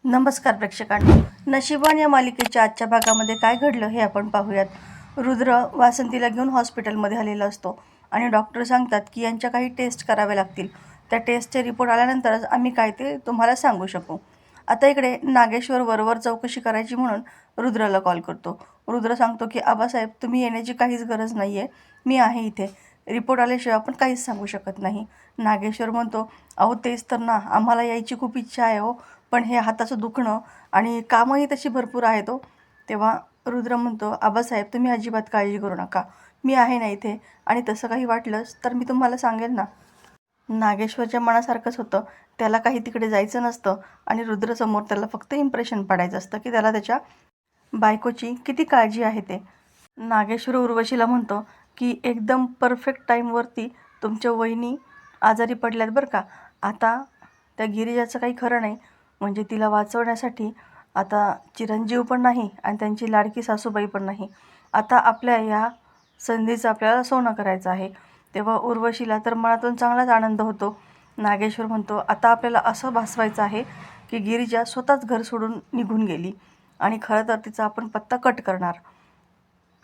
नमस्कार प्रेक्षकांनो, नशिबान या मालिकेच्या आजच्या भागामध्ये काय घडलं हे आपण पाहूयात. रुद्र वासंतीला घेऊन हॉस्पिटलमध्ये आलेला असतो आणि डॉक्टर सांगतात की यांच्या काही टेस्ट कराव्या लागतील. त्या टेस्टचे रिपोर्ट आल्यानंतरच आम्ही काय ते तुम्हाला सांगू शकू. आता इकडे नागेश्वर वरवर चौकशी करायची म्हणून रुद्राला कॉल करतो. रुद्र सांगतो की आबासाहेब, तुम्ही येण्याची काहीच गरज नाही आहे, मी आहे इथे. रिपोर्ट आल्याशिवाय आपण काहीच सांगू शकत नाही. नागेश्वर म्हणतो, अहो तेच तर ना, आम्हाला यायची खूप इच्छा आहे हो, पण हे हाताचं दुखणं आणि कामंही तशी भरपूर आहेत हो. तेव्हा रुद्र म्हणतो, आबासाहेब तुम्ही अजिबात काळजी करू नका, मी आहे ना इथे, आणि तसं काही वाटलंच तर मी तुम्हाला सांगेल ना. नागेश्वरच्या मनासारखंच होतं. त्याला काही तिकडे जायचं नसतं आणि रुद्रसमोर त्याला फक्त इम्प्रेशन पडायचं असतं की त्याला त्याच्या बायकोची किती काळजी आहे ते. नागेश्वर उर्वशीला म्हणतो की एकदम परफेक्ट टाईमवरती तुमच्या वहिनी आजारी पडल्यात बरं का. आता त्या गिरिजाचं काही खरं नाही. म्हणजे तिला वाचवण्यासाठी आता चिरंजीव पण नाही आणि त्यांची लाडकी सासूबाई पण नाही. आता आपल्या या संधीचं आपल्याला सोनं करायचं आहे. तेव्हा उर्वशीला तर मनातून चांगलाच आनंद होतो. नागेश्वर म्हणतो, आता आपल्याला असं भासवायचं आहे की गिरिजा स्वतःच घर सोडून निघून गेली आणि खरं तर तिचा आपण पत्ता कट करणार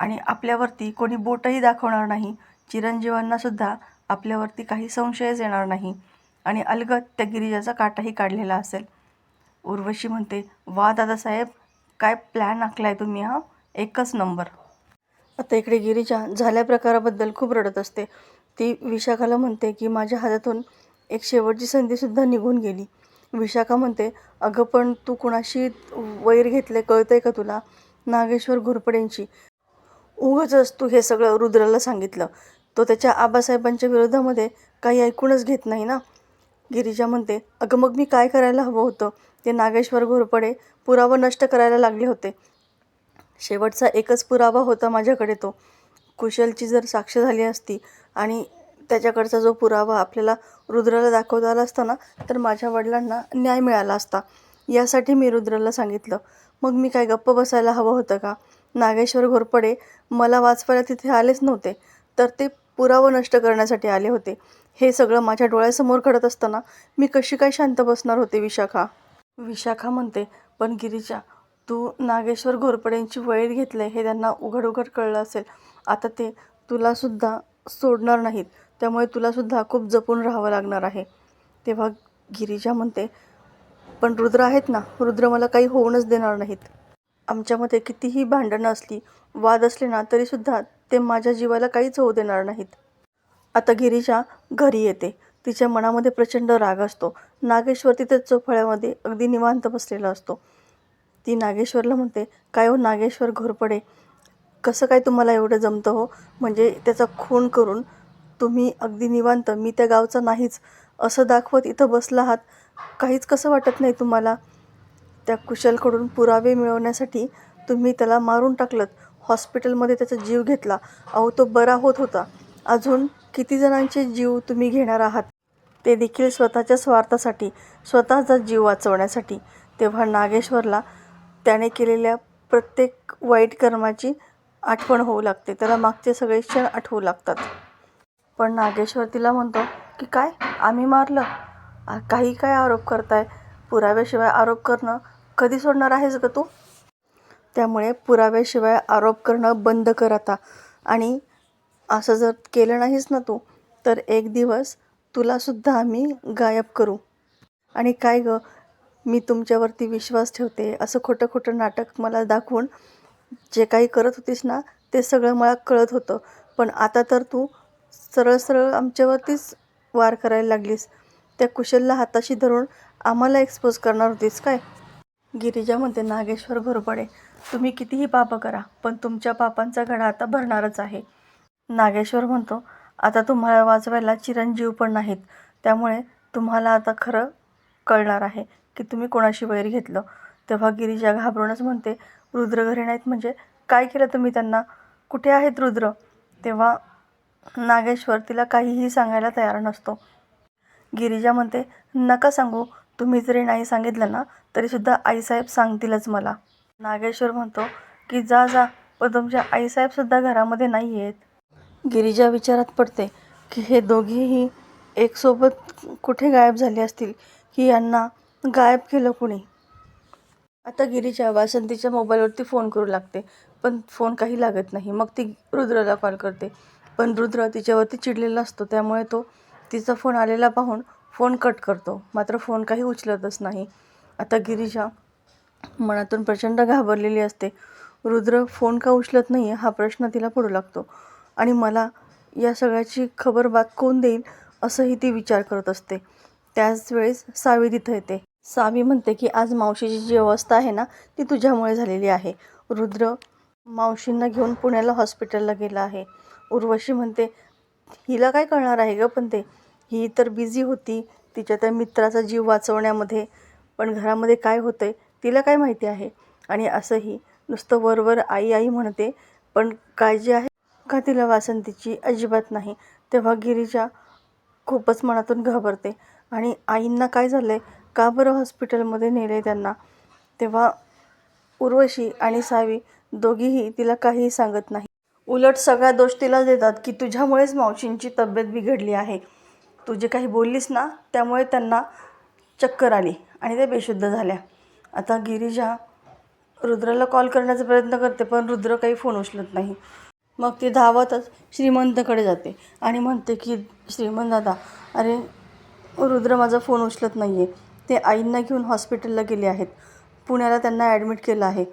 आणि आपल्यावरती कोणी बोटही दाखवणार नाही. चिरंजीवांनासुद्धा आपल्यावरती काही संशयच येणार नाही आणि अलगद त्या गिरिजाचा काटाही काढलेला असेल. उर्वशी म्हणते, वा दादासाहेब, काय प्लॅन आखलाय तुम्ही हा, एकच नंबर. आता इकडे गिरिजा झाल्या प्रकाराबद्दल खूप रडत असते. ती विशाखाला म्हणते की माझ्या हातातून एक शेवटची संधीसुद्धा निघून गेली. विशाखा म्हणते, अगं पण तू कुणाशी वैर घेतले कळतंय का तुला? नागेश्वर घोरपडेंची. उगाचच तू हे सगळं रुद्राला सांगितलं. तो त्याच्या आबासाहेबांच्या विरोधामध्ये काही ऐकूनच घेत नाही ना. गिरिजा म्हणते, अगं मग मी काय करायला हवं होतं? ते नागेश्वर घोरपडे पुरावा नष्ट करायला लागले होते. शेवटचा एकच पुरावा होता माझ्याकडे, तो कुशलची जर साक्ष झाली असती आणि त्याच्याकडचा जो पुरावा आपल्याला रुद्राला दाखवता आला असता ना, तर माझ्या वडिलांना न्याय मिळाला असता. यासाठी मी रुद्राला सांगितलं. मग मी काय गप्प बसायला हवं होतं का? नागेश्वर घोरपडे मला वाचवायला तिथे आलेच नव्हते, तर ते पुरावा नष्ट करण्यासाठी आले होते. हे सगळं माझ्या डोळ्यासमोर घडत असताना मी कशी काय शांत बसणार होते विशाखा? विशाखा म्हणते, पण गिरिजा, तू नागेश्वर घोरपडेंची वैर घेतले हे त्यांना उघड उघड कळलं असेल. आता ते तुलासुद्धा सोडणार नाहीत, त्यामुळे तुलासुद्धा खूप जपून राहावं लागणार आहे. तेव्हा गिरिजा म्हणते, पण रुद्र आहेत ना, रुद्र मला काही होऊनच देणार नाहीत. आमच्यामध्ये कितीही भांडणं असली, वाद असले ना, तरीसुद्धा ते माझ्या जीवाला काहीच होऊ देणार नाहीत. आता गिरिजा घरी येते. तिच्या मनामध्ये प्रचंड राग असतो. नागेश्वर तिथेच चोफळ्यामध्ये अगदी निवांत बसलेला असतो. ती नागेश्वरला म्हणते, काय हो नागेश्वर घोरपडे, कसं काय तुम्हाला एवढं जमतं हो? म्हणजे त्याचा खून करून तुम्ही अगदी निवांत, मी त्या गावचा नाहीच असं दाखवत इथं बसला आहात. काहीच कसं वाटत नाही तुम्हाला? त्या कुशलकडून पुरावे मिळवण्यासाठी तुम्ही त्याला मारून टाकलत, हॉस्पिटलमध्ये त्याचा जीव घेतला. अहो तो बरा होत होता. अजून किती जणांचे जीव तुम्ही घेणार आहात, ते देखील स्वतःच्या स्वार्थासाठी, स्वतःचा जीव वाचवण्यासाठी. तेव्हा नागेश्वरला त्याने केलेल्या प्रत्येक वाईट कर्माची आठवण होऊ लागते. त्याला मागचे सगळे क्षण आठवू लागतात. पण नागेश्वर तिला म्हणतो की काय, आम्ही मारलं? काही काय आरोप करताय? पुराव्याशिवाय आरोप करणं कधी सोडणार आहेस ग तू? त्यामुळे पुराव्याशिवाय आरोप करणं बंद कर आता. आणि असं जर केलं नाहीस ना तू, तर एक दिवस तुलासुद्धा आम्ही गायब करू. आणि काय गं, मी तुमच्यावरती विश्वास ठेवते असं खोटं खोटं नाटक मला दाखवून जे काही करत होतीस ना, ते सगळं मला कळत होतं. पण आता तर तू सरळ सरळ आमच्यावरतीच वार करायला लागलीस. त्या कुशलला हाताशी धरून आम्हाला एक्सपोज करणार होतीस काय? गिरिजा म्हणते, नागेश्वर घोरपडे, तुम्ही कितीही पापं करा, पण तुमच्या पापांचा घडा आता भरणारच आहे. नागेश्वर म्हणतो, आता तुम्हाला वाचवायला चिरंजीव पण नाहीत, त्यामुळे तुम्हाला आता खरं कळणार आहे की तुम्ही कोणाशी वैर घेतलं. तेव्हा गिरिजा घाबरूनच म्हणते, रुद्र घरी नाहीत म्हणजे? काय केलं तुम्ही त्यांना? कुठे आहेत रुद्र? तेव्हा नागेश्वर तिला काहीही सांगायला तयार नसतो. गिरिजा म्हणते, नका सांगू, तुम्ही जरी नाही सांगितलं ना, तरीसुद्धा आईसाहेब सांगतीलच मला. नागेश्वर म्हणतो की जा जा, पण तुमच्या आईसाहेबसुद्धा घरामध्ये नाही आहेत. गिरिजा विचारात पडते की हे दोघेही एकसोबत कुठे गायब झाले असतील, की यांना गायब केलं कुणी? आता गिरीजा वासंतीच्या मोबाईलवरती फोन करू लागते, पण फोन काही लागत नाही. मग ती रुद्रला कॉल करते, पण रुद्र तिच्यावरती चिडलेला असतो. त्यामुळे तो तिचा फोन आलेला पाहून फोन कट करतो, मात्र फोन काही उचलतच नाही. आता गिरीजा मनातून प्रचंड घाबरलेली असते. रुद्र फोन का उचलत नाही हा प्रश्न तिला पडू लागतो आणि मला या सगळ्याची खबरबात कोण देईल असंही ती विचार करत असते. त्याच वेळेस सावी तिथं येते. सावी म्हणते की आज मावशीची जी अवस्था आहे ना ती तुझ्यामुळे झालेली आहे. रुद्र मावशींना घेऊन पुण्याला हॉस्पिटलला गेला आहे. उर्वशी म्हणते हिला काय कळणार आहे ग, पण ही तर बिझी होती तिच्या त्या मित्राचा जीव वाचवण्यामध्ये, पण घरामध्ये काय होतंय तिला काय माहिती आहे. आणि असंही नुसतं वरवर आई आई म्हणते, पण काळजी आहे का तिला वासंतीची? अजिबात नाही. तेव्हा गिरीजा खूपच मनातून घाबरते आणि आईंना काय झालंय, का बरं हॉस्पिटलमध्ये नेले त्यांना? तेव्हा उर्वशी आणि सावी दोघीही तिला काहीही सांगत नाही. उलट सगळा दोष तिला देतात की तुझ्यामुळेच मावशींची तब्येत बिघडली आहे. तू जे काही बोललीस ना त्यामुळे त्यांना चक्कर आली आणि ते बेशुद्ध झाल्या. आता गिरीजा रुद्राला कॉल करण्याचा प्रयत्न करते, पण रुद्र काही फोन उचलत नाही. मग ती धावतच श्रीमंतकडे जाते आणि म्हणते की श्रीमंत दादा, अरे रुद्र माझा फोन उचलत नाही आहे. ते आईंना घेऊन हॉस्पिटलला गेले आहेत. पुण्याला त्यांना ॲडमिट केलं आहे.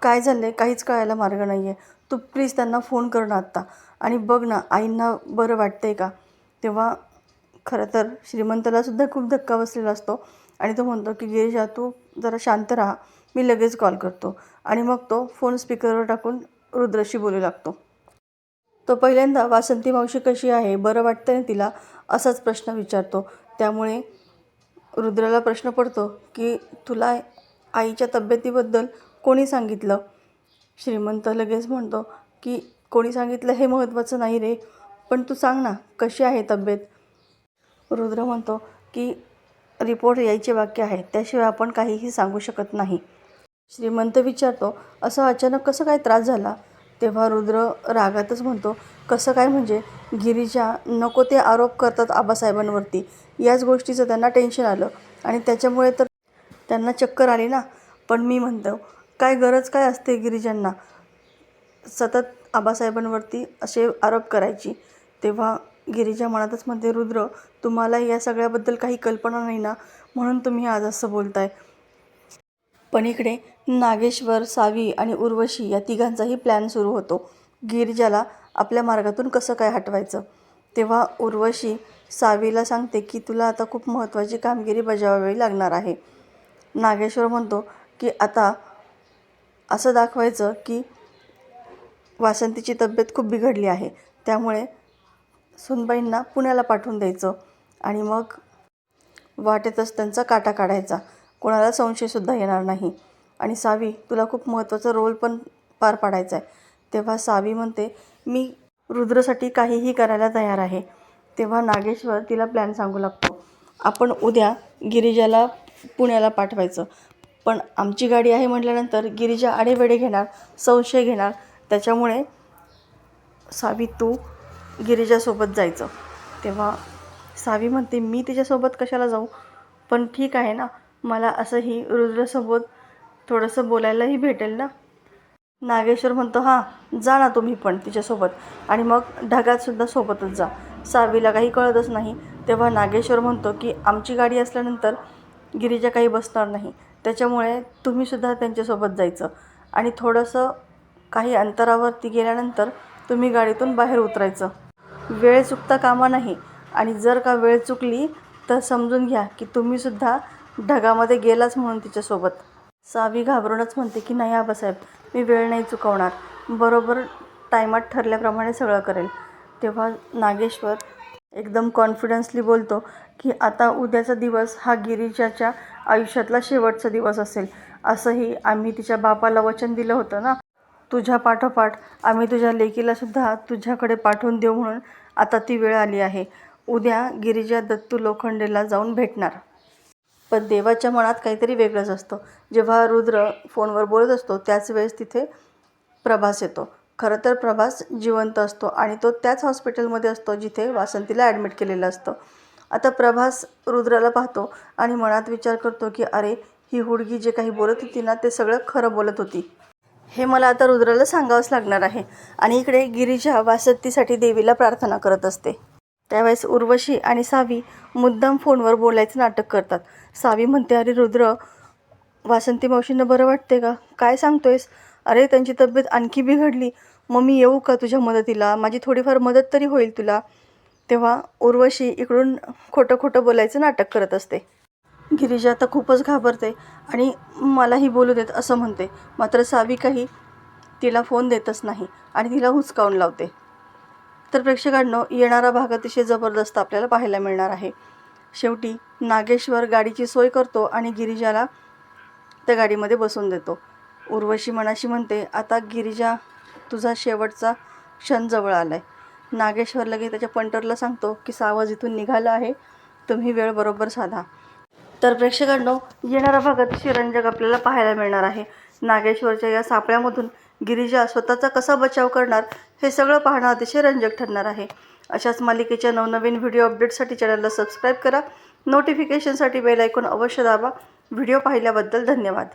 काय झालं आहे काहीच कळायला मार्ग नाही आहे. तू प्लीज त्यांना फोन कर ना आत्ता आणि बघ ना आईंना बरं वाटतं आहे का? तेव्हा खरं तर श्रीमंतालासुद्धा खूप धक्का बसलेला असतो आणि तो म्हणतो की गिरीजा तू जरा शांत राहा, मी लगेच कॉल करतो. आणि मग तो फोन स्पीकरवर टाकून रुद्रशी बोलू लागतो. तो पहिल्यांदा वासंती मावशी कशी आहे, बरं वाटतं ना तिला, असाच प्रश्न विचारतो. त्यामुळे रुद्राला प्रश्न पडतो की तुला आईच्या तब्येतीबद्दल कोणी सांगितलं? श्रीमंत लगेच म्हणतो की कोणी सांगितलं हे महत्त्वाचं नाही रे, पण तू सांग ना कशी आहे तब्येत? रुद्र म्हणतो की रिपोर्ट यायचे बाकी आहे, त्याशिवाय आपण काहीही सांगू शकत नाही. श्रीमंत विचारतो असं अचानक कसं काय त्रास झाला? तेव्हा रुद्र रागातच म्हणतो कसं काय म्हणजे? गिरीजा नको ते आरोप करतात आबासाहेबांवरती, याच गोष्टीचं त्यांना टेन्शन आलं आणि त्याच्यामुळे तर त्यांना चक्कर आली ना. पण मी म्हणतो काय गरज काय असते गिरिजांना सतत आबासाहेबांवरती असे आरोप करायची? तेव्हा गिरीजा मनातच म्हणते रुद्र तुम्हाला या सगळ्याबद्दल काही कल्पना नाही ना, म्हणून तुम्ही आज असं बोलताय. पण इकडे नागेश्वर, सावी आणि उर्वशी या तिघांचाही प्लॅन सुरू होतो, गिरिजाला आपल्या मार्गातून कसं काय हटवायचं. तेव्हा उर्वशी सावीला सांगते की तुला आता खूप महत्त्वाची कामगिरी बजावावी लागणार आहे. नागेश्वर म्हणतो की आता असं दाखवायचं की वासंतीची तब्येत खूप बिघडली आहे, त्यामुळे सुनबाईंना पुण्याला पाठवून द्यायचं आणि मग वाटेतच त्यांचा काटा काढायचा, कोणाला संशयसुद्धा येणार नाही. आणि सावी तुला खूप महत्त्वाचा रोल पण पार पाडायचा आहे. तेव्हा सावी म्हणते मी रुद्रसाठी काहीही करायला तयार आहे. तेव्हा नागेश्वर तिला प्लॅन सांगू लागतो, आपण उद्या गिरिजाला पुण्याला पाठवायचं, पण आमची गाडी आहे म्हटल्यानंतर गिरिजा आडेवेडे घेणार, संशय घेणार, त्याच्यामुळे सावी तू गिरिजासोबत जायचं. तेव्हा सावी म्हणते मी तिच्यासोबत कशाला जाऊ, पण ठीक आहे ना, मला असंही रुद्रसोबत थोडंसं बोलायलाही भेटेल ना. नागेश्वर म्हणतो हां जा ना तुम्ही पण तिच्यासोबत, आणि मग ढगातसुद्धा सोबतच जा. सावीला काही कळतच नाही. तेव्हा नागेश्वर म्हणतो की आमची गाडी असल्यानंतर गिरिजा काही बसणार नाही, त्याच्यामुळे तुम्हीसुद्धा त्यांच्यासोबत जायचं आणि थोडंसं काही अंतरावरती गेल्यानंतर तुम्ही गाडीतून बाहेर उतरायचं. वेळ चुकता कामा नाही, आणि जर का वेळ चुकली तर समजून घ्या की तुम्हीसुद्धा ढगामध्ये गेलाच म्हणून तिच्यासोबत. सावी घाबरूनच म्हणते की नाही आबासाहेब, मी वेळ नाही चुकवणार, बरोबर टायमात ठरल्याप्रमाणे सगळं करेल. तेव्हा नागेश्वर एकदम कॉन्फिडन्सली बोलतो की आता उद्याचा दिवस हा गिरिजाच्या आयुष्यातला शेवटचा दिवस असेल, असंही आम्ही तिच्या बापाला वचन दिलं होतं ना. तुझ्या पाठोपाठ आम्ही तुझ्या लेकीलासुद्धा तुझ्याकडे पाठवून देऊ, म्हणून आता ती वेळ आली आहे. उद्या गिरिजा दत्तू लोखंडेला जाऊन भेटणार. पण देवाच्या मनात काहीतरी वेगळंच असतं. जेव्हा रुद्र फोनवर बोलत असतो त्याच वेळेस तिथे प्रभास येतो. खरं तर प्रभास जिवंत असतो आणि तो त्याच हॉस्पिटलमध्ये असतो जिथे वासंतीला ॲडमिट केलेलं असतं. आता प्रभास रुद्राला पाहतो आणि मनात विचार करतो की अरे ही हुडगी जे काही बोलत होती ना ते सगळं खरं बोलत होती. हे मला आता रुद्राला सांगावंच लागणार आहे. आणि इकडे गिरिजा वासंतीसाठी देवीला प्रार्थना करत असते. त्यावेळेस उर्वशी आणि सावी मुद्दाम फोनवर बोलायचं नाटक करतात. सावी म्हणते, अरे रुद्र, वासंती मावशींना बरं वाटते का? काय सांगतोयस? अरे त्यांची तब्येत आणखी बिघडली, मग मी येऊ का तुझ्या मदतीला? माझी थोडीफार मदत तरी होईल तुला. तेव्हा उर्वशी इकडून खोटं खोटं बोलायचं नाटक करत असते. गिरिजा आता खूपच घाबरते आणि मलाही बोलू देत असं म्हणते. मात्र सावी काही तिला फोन देतच नाही आणि तिला हुसकावून लावते. तर प्रेक्षकांनो, येणारा भाग अतिशय जबरदस्त आपल्याला पाहायला मिळणार आहे. शेवटी नागेश्वर गाडीची सोय करतो आणि गिरिजाला त्या गाडीमध्ये बसून देतो. उर्वशी मनाशी म्हणते, आता गिरिजा तुझा शेवटचा क्षण जवळ आला आहे. नागेश्वर लगेच त्याच्या पंटरला सांगतो की सावज इथून निघाला आहे, तुम्ही वेळ बरोबर साधा. तर प्रेक्षकांनो, येणारा भाग अतिशय रंजक आपल्याला पाहायला मिळणार आहे. नागेश्वरच्या या सापळ्यामधून गिरिजा स्वतःचा कसा बचाव करणार हे सगळं पाहणं अतिशय रंजक ठरणार आहे. अशाच मालिकेच्या नवनवीन व्हिडिओ अपडेटसाठी चॅनलला सबस्क्राईब करा. नोटिफिकेशनसाठी बेल आयकॉन अवश्य दाबा. व्हिडिओ पाहिल्याबद्दल धन्यवाद.